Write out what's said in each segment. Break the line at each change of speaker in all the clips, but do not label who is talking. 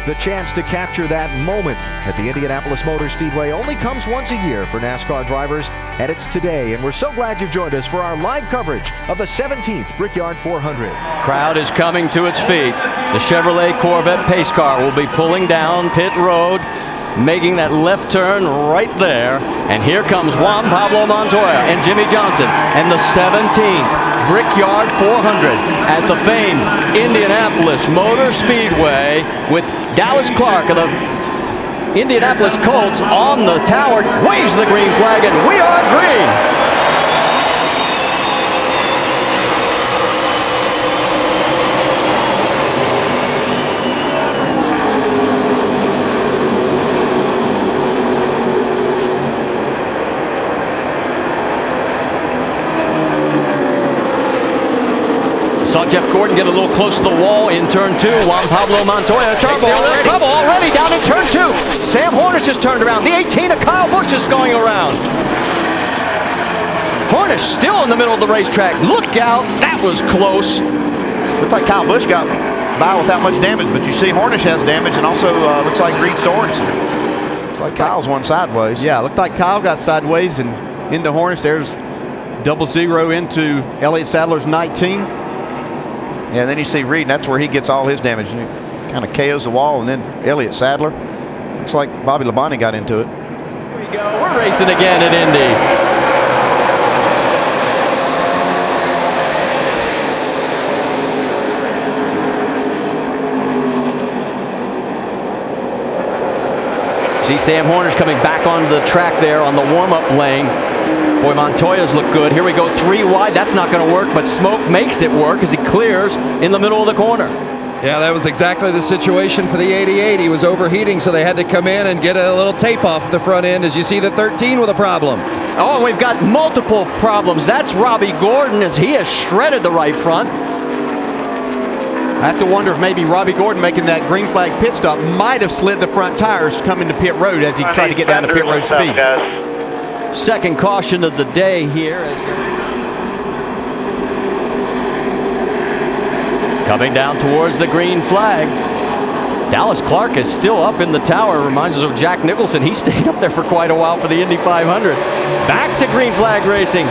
The chance to capture that moment at the Indianapolis Motor Speedway only comes once a year for NASCAR drivers, and it's today. And we're so glad you joined us for our live coverage of the 17th Brickyard 400.
Crowd is coming to its feet. The Chevrolet Corvette pace car will be pulling down pit road, making that left turn right there. And here comes Juan Pablo Montoya and Jimmie Johnson and the 17th Brickyard 400 at the famed Indianapolis Motor Speedway, with Dallas Clark of the Indianapolis Colts on the tower, waves the green flag, and we are green. Saw Jeff Gordon get a little close to the wall in turn 2. Juan Pablo Montoya trouble already down in turn 2. Sam Hornish just turned around. The 18 of Kyle Busch is going around. Hornish still in the middle of the racetrack. Look out, that was close.
Looked like Kyle Busch got by without much damage, but you see Hornish has damage, and also looks like Reed Sorensen. Looks like Kyle's one sideways.
Yeah, looked like Kyle got sideways and into Hornish. There's 0-0 into Elliott Sadler's 19.
Yeah, and then you see Reed, and that's where he gets all his damage. And he kind of KOs the wall, and then Elliott Sadler. Looks like Bobby Labonte got into it.
Here we go. We're racing again at Indy. See Sam Hornish coming back onto the track there on the warm-up lane. Boy, Montoya's look good. Here we go, 3 wide. That's not going to work, but Smoke makes it work as he clears in the middle of the corner.
Yeah, that was exactly the situation for the 88. He was overheating, so they had to come in and get a little tape off the front end, as you see the 13 with a problem.
Oh, and we've got multiple problems. That's Robbie Gordon, as he has shredded the right front.
I have to wonder if maybe Robbie Gordon making that green flag pit stop might have slid the front tires coming to pit road as he tried to get down to pit road speed.
Second caution of the day here. Coming down towards the green flag. Dallas Clark is still up in the tower. Reminds us of Jack Nicholson. He stayed up there for quite a while for the Indy 500. Back to green flag racing.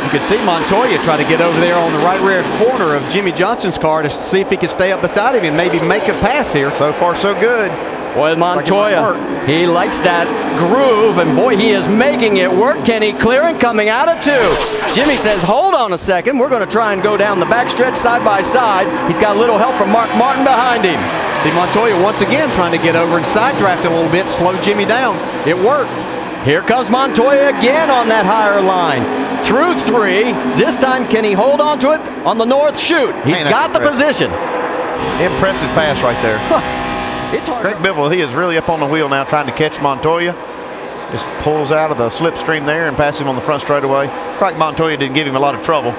You could see Montoya try to get over there on the right rear corner of Jimmie Johnson's car to see if he could stay up beside him and maybe make a pass here.
So far, so good.
Boy, Montoya, he likes that groove, and boy, he is making it work. Can he clear it? Coming out of 2. Jimmie says, hold on a second. We're going to try and go down the backstretch side by side. He's got a little help from Mark Martin behind him.
See Montoya once again trying to get over and side draft a little bit, slow Jimmie down. It worked.
Here comes Montoya again on that higher line. Through 3. This time, can he hold on to it on the north chute? He's got the position.
Impressive pass right there.
It's hard.
Greg Biffle, he is really up on the wheel now trying to catch Montoya. Just pulls out of the slipstream there and passes him on the front straightaway. Looks like Montoya didn't give him a lot of trouble.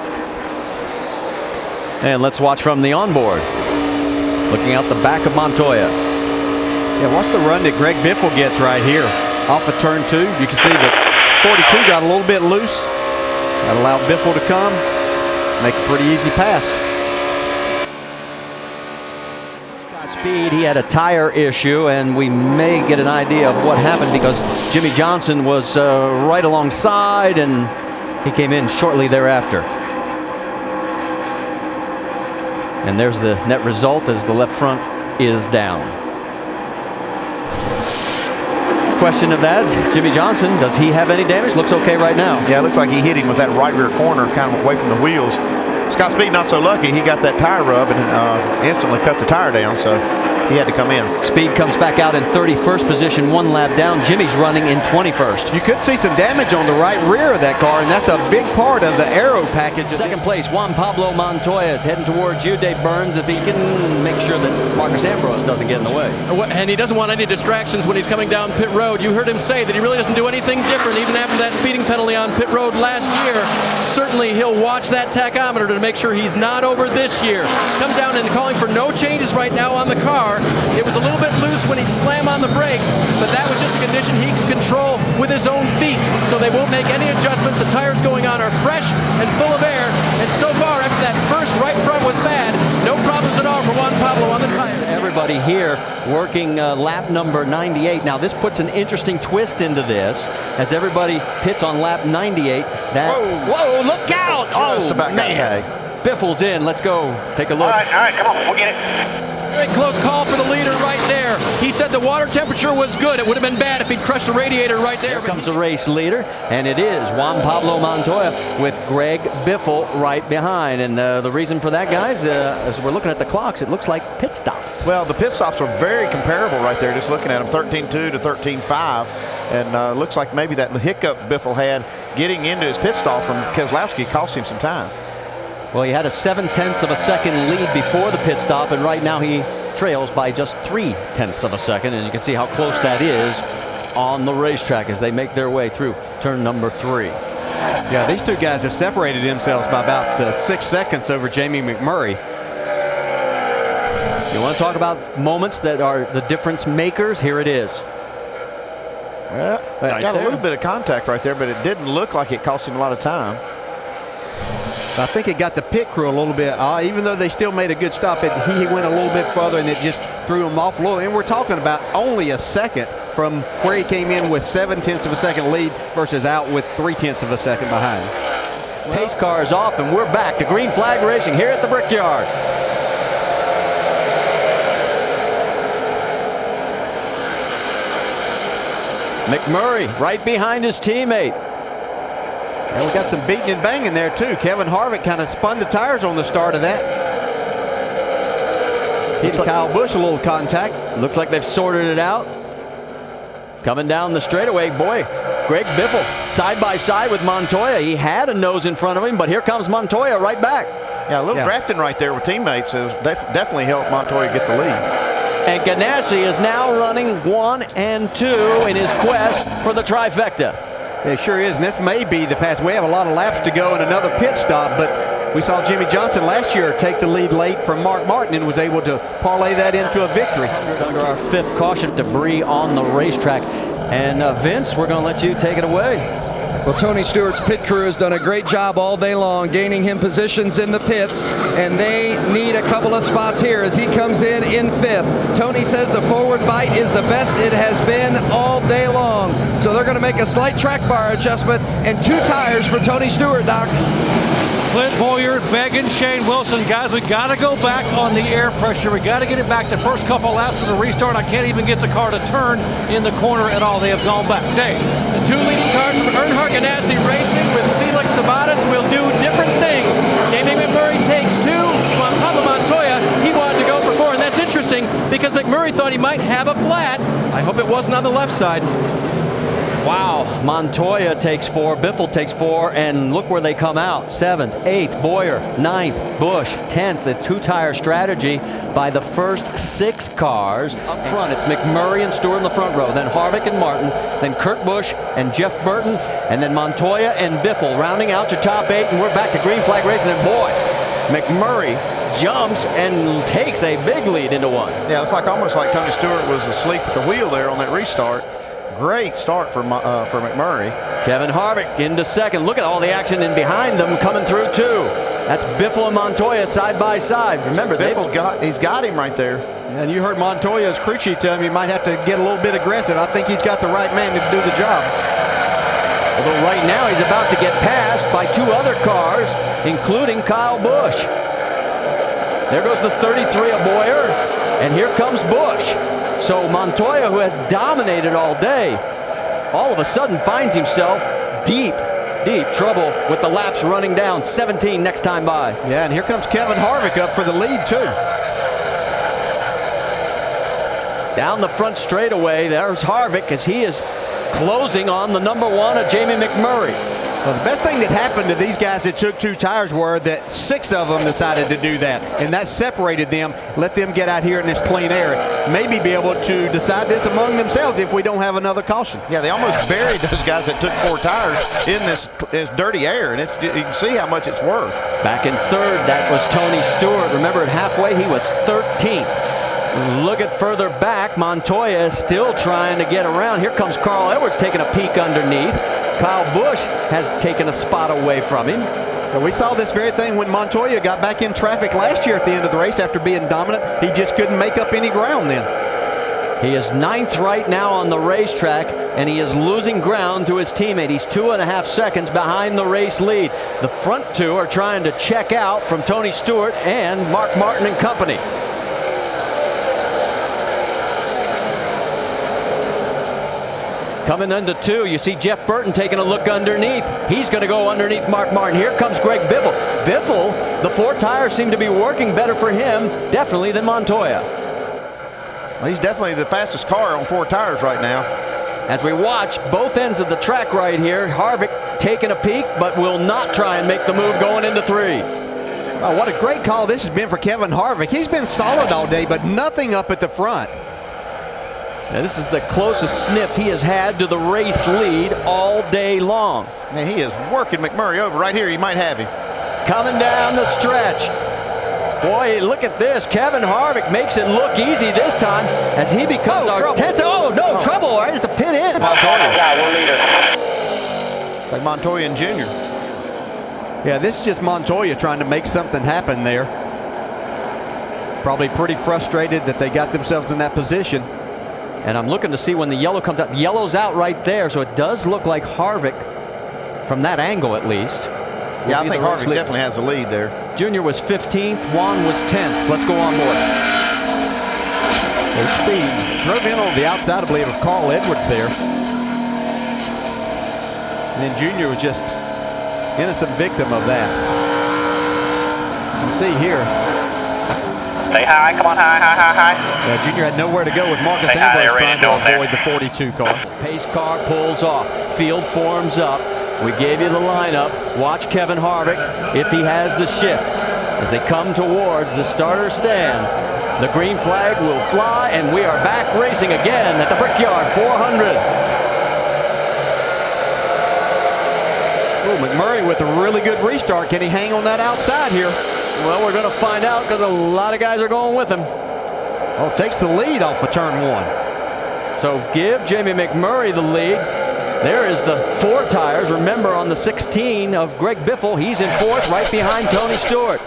And let's watch from the onboard. Looking out the back of Montoya.
Yeah, watch the run that Greg Biffle gets right here. Off of turn 2, you can see that 42 got a little bit loose. That allowed Biffle to come, make a pretty easy pass.
Speed, he had a tire issue, and we may get an idea of what happened because Jimmie Johnson was right alongside, and he came in shortly thereafter. And there's the net result as the left front is down. Question of that, Jimmie Johnson, does he have any damage? Looks okay right now.
Yeah, it looks like he hit him with that right rear corner, kind of away from the wheels. Scott Speed not so lucky. He got that tire rub and instantly cut the tire down, so he had to come in.
Speed comes back out in 31st position, 1 lap down. Jimmie's running in 21st.
You could see some damage on the right rear of that car, and that's a big part of the aero package.
Second place, Juan Pablo Montoya is heading towards you, Dave Burns, if he can make sure that Marcus Ambrose doesn't get in the way.
And he doesn't want any distractions when he's coming down pit road. You heard him say that he really doesn't do anything different, even after that speeding penalty on pit road last year. Certainly he'll watch that tachometer to make sure he's not over this year. Comes down and calling for no changes right now on the car. It was a little bit loose when he slammed on the brakes, but that was just a condition he can control with his own feet. So they won't make any adjustments. The tires going on are fresh and full of air. And so far, after that first right front was bad, no problems
everybody here working lap number 98. Now this puts an interesting twist into this as everybody pits on lap 98. That's, whoa, look out!
Just about got tagged.
Biffle's in. Let's go take a look.
All right, come on, we'll get it.
Very close call for the leader right there. He said the water temperature was good. It would have been bad if he'd crushed the radiator right there.
Here comes the race leader, and it is Juan Pablo Montoya with Greg Biffle right behind. And the reason for that, guys, as we're looking at the clocks, it looks like pit stops.
Well, the pit stops are very comparable right there, just looking at them, 13.2 to 13.5. And looks like maybe that hiccup Biffle had getting into his pit stop from Keselowski cost him some time.
Well, he had a 0.7 of a second lead before the pit stop, and right now he trails by just 0.3 of a second. And you can see how close that is on the racetrack as they make their way through turn number 3.
Yeah, these two guys have separated themselves by about 6 seconds over Jamie McMurray.
You want to talk about moments that are the difference makers? Here it is.
Well,
Right
got
there.
a little bit of contact right there, but it didn't look like it cost him a lot of time.
I think it got the pit crew a little bit, even though they still made a good stop, he went a little bit further and it just threw him off a little. And we're talking about only a second from where he came in with 0.7 of a second lead versus out with 0.3 of a second behind.
Pace car is off, and we're back to green flag racing here at the Brickyard. McMurray right behind his teammate.
And we got some beating and banging there too. Kevin Harvick kind of spun the tires on the start of that. Hit Kyle Busch a little contact.
Looks like they've sorted it out. Coming down the straightaway, boy, Greg Biffle side by side with Montoya. He had a nose in front of him, but here comes Montoya right back.
Yeah, a little drafting right there with teammates has definitely helped Montoya get the lead.
And Ganassi is now running 1 and 2 in his quest for the trifecta.
It sure is, and this may be the pass. We have a lot of laps to go and another pit stop, but we saw Jimmy Johnson last year take the lead late from Mark Martin and was able to parlay that into a victory.
Under our 5th caution, debris on the racetrack. And Vince, we're going to let you take it away.
Well, Tony Stewart's pit crew has done a great job all day long, gaining him positions in the pits, and they need a couple of spots here as he comes in 5th. Tony says the forward bite is the best it has been all day long. So they're going to make a slight track bar adjustment and 2 tires for Tony Stewart, Doc.
Clint Boyer begging Shane Wilson, guys, we got to go back on the air pressure. We got to get it back. The first couple laps of the restart, I can't even get the car to turn in the corner at all. They have gone back. Dave.
The 2 leading cars from Earnhardt Ganassi Racing with Felix Sabates will do different things. Jamie McMurray takes 2. Juan Pablo Montoya, he wanted to go for 4, and that's interesting because McMurray thought he might have a flat. I hope it wasn't on the left side.
Wow, Montoya takes 4, Biffle takes 4, and look where they come out. 7th, 8th, Boyer, 9th, Busch, 10th. The 2-tire strategy by the first 6 cars. Up front, it's McMurray and Stewart in the front row, then Harvick and Martin, then Kurt Busch and Jeff Burton, and then Montoya and Biffle rounding out your top 8, and we're back to green flag racing, and boy, McMurray jumps and takes a big lead into 1.
Yeah, it's like almost like Tony Stewart was asleep at the wheel there on that restart. Great start for McMurray.
Kevin Harvick into 2nd. Look at all the action in behind them coming through too. That's Biffle and Montoya side by side. Remember,
he's got him right there.
And you heard Montoya's crew chief tell him he might have to get a little bit aggressive. I think he's got the right man to do the job.
Although right now he's about to get passed by 2 other cars, including Kyle Busch. There goes the 33 of Boyer, and here comes Busch. So Montoya, who has dominated all day, all of a sudden finds himself deep trouble with the laps running down. 17 next time by.
Yeah, and here comes Kevin Harvick up for the lead too.
Down the front straightaway, there's Harvick as he is closing on the number 1 of Jamie McMurray.
Well, the best thing that happened to these guys that took 2 tires were that 6 of them decided to do that, and that separated them, let them get out here in this clean air, maybe be able to decide this among themselves if we don't have another caution.
Yeah, they almost buried those guys that took 4 tires in this dirty air, and you can see how much it's worth.
Back in 3rd, that was Tony Stewart. Remember, at halfway, he was 13th. Look at further back, Montoya is still trying to get around. Here comes Carl Edwards taking a peek underneath. Kyle Busch has taken a spot away from him.
And we saw this very thing when Montoya got back in traffic last year at the end of the race after being dominant. He just couldn't make up any ground then.
He is 9th right now on the racetrack, and he is losing ground to his teammate. He's 2.5 seconds behind the race lead. The front two are trying to check out from Tony Stewart and Mark Martin and company. Coming into 2, you see Jeff Burton taking a look underneath. He's going to go underneath Mark Martin. Here comes Greg Biffle. Biffle, the 4 tires seem to be working better for him, definitely, than Montoya.
Well, he's definitely the fastest car on 4 tires right now.
As we watch both ends of the track right here, Harvick taking a peek, but will not try and make the move going into 3.
Oh, what a great call this has been for Kevin Harvick. He's been solid all day, but nothing up at the front.
Now, this is the closest sniff he has had to the race lead all day long.
Man, he is working McMurray over right here. You might have him.
Coming down the stretch. Boy, look at this. Kevin Harvick makes it look easy this time as he becomes our 10th. Oh, no, trouble right at the pit end.
It's like Montoya and Jr.
Yeah, this is just Montoya trying to make something happen there. Probably pretty frustrated that they got themselves in that position.
And I'm looking to see when the yellow comes out. The yellow's out right there, so it does look like Harvick, from that angle at least.
Yeah, I think Harvick definitely has the lead there.
Junior was 15th, Juan was 10th. Let's go on board.
Let's see, drove in on the outside, I believe, of Carl Edwards there. And then Junior was just innocent victim of that. You can see here.
Stay high, come on, high.
Junior had nowhere to go with Marcus Ambrose trying to avoid the 42 car.
Pace car pulls off. Field forms up. We gave you the lineup. Watch Kevin Harvick if he has the shift. As they come towards the starter stand, the green flag will fly, and we are back racing again at the Brickyard 400.
Oh, McMurray with a really good restart. Can he hang on that outside here?
Well, we're going to find out because a lot of guys are going with him.
Well, takes the lead off of turn 1.
So give Jamie McMurray the lead. There is the 4 tires. Remember, on the 16 of Greg Biffle, he's in 4th right behind Tony Stewart.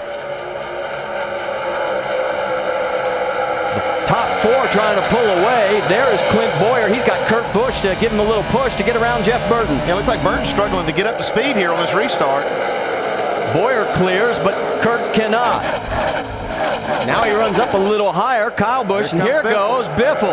The top 4 trying to pull away. There is Clint Boyer. He's got Kurt Busch to give him a little push to get around Jeff Burton.
Yeah, it looks like Burton's struggling to get up to speed here on this restart.
Boyer clears, but Kurt cannot. Now he runs up a little higher, Kyle Busch, and here goes Biffle.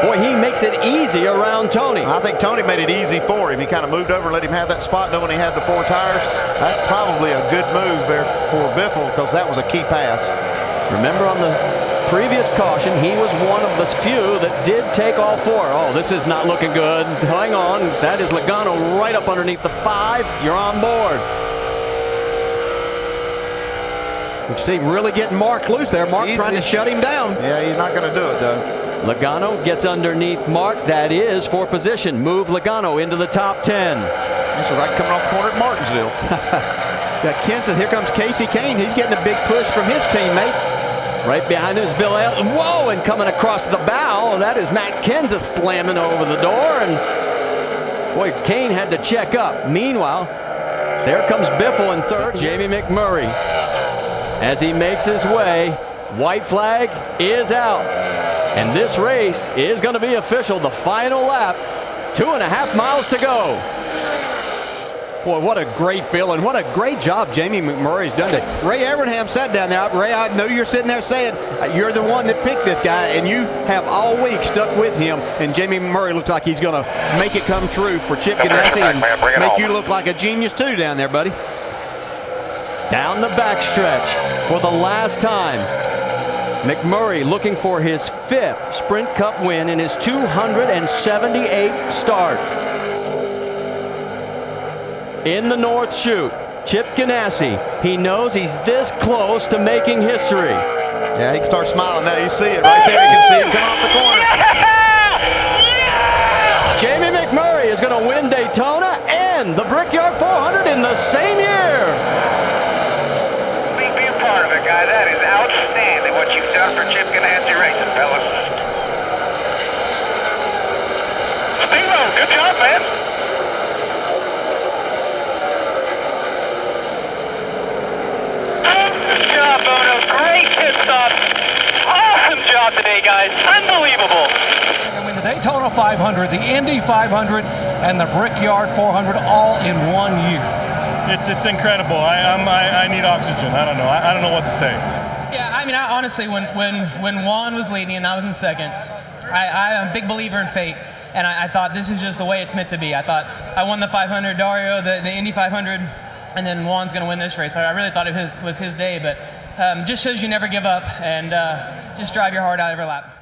Boy, he makes it easy around Tony.
I think Tony made it easy for him. He kind of moved over and let him have that spot, knowing he had the 4 tires. That's probably a good move there for Biffle because that was a key pass.
Remember, on the previous caution, he was one of the few that did take all 4. Oh, this is not looking good. Hang on. That is Logano right up underneath the 5. You're on board.
You see really getting Mark loose there. Mark trying to shut him down.
Yeah, he's not going to do it, though.
Logano gets underneath Mark. That is for position. Move Logano into the top 10.
This is like coming off the corner at Martinsville.
Got Kenson. Here comes Casey Kane. He's getting a big push from his teammate.
Right behind him is Bill Elton. Whoa, and coming across the bow, that is Matt Kenseth slamming over the door. And boy, Kane had to check up. Meanwhile, there comes Biffle in 3rd. Jamie McMurray, as he makes his way, white flag is out. And this race is going to be official. The final lap, 2.5 miles to go.
Boy, what a great feeling. What a great job Jamie McMurray's done today. Ray Abraham sat down there. Ray, I know you're sitting there saying you're the one that picked this guy, and you have all week stuck with him. And Jamie McMurray looks like he's going to make it come true for Chip Ganassi and make you look like a genius too down there, buddy.
Down the backstretch for the last time. McMurray looking for his 5th Sprint Cup win in his 278th start. In the North Chute, Chip Ganassi. He knows he's this close to making history.
Yeah, he can start smiling now. You see it right there. You can see him come off the corner.
Jamie McMurray is going to win Daytona and the Brickyard 400 in the same year.
Be a part of it, guy. That is outstanding what you've done for Chip Ganassi Racing, fellas. Steve-O, good job, man. guys. Unbelievable.
I mean, the Daytona 500, the Indy 500, and the Brickyard 400 all in 1 year.
It's incredible. I need oxygen. I don't know. I don't know what to say.
Yeah, I mean, honestly, when Juan was leading and I was in second, I'm a big believer in fate. And I thought this is just the way it's meant to be. I thought I won the 500, Dario, the Indy 500, and then Juan's going to win this race. I really thought it was his day, but just shows you never give up and just drive your heart out every lap.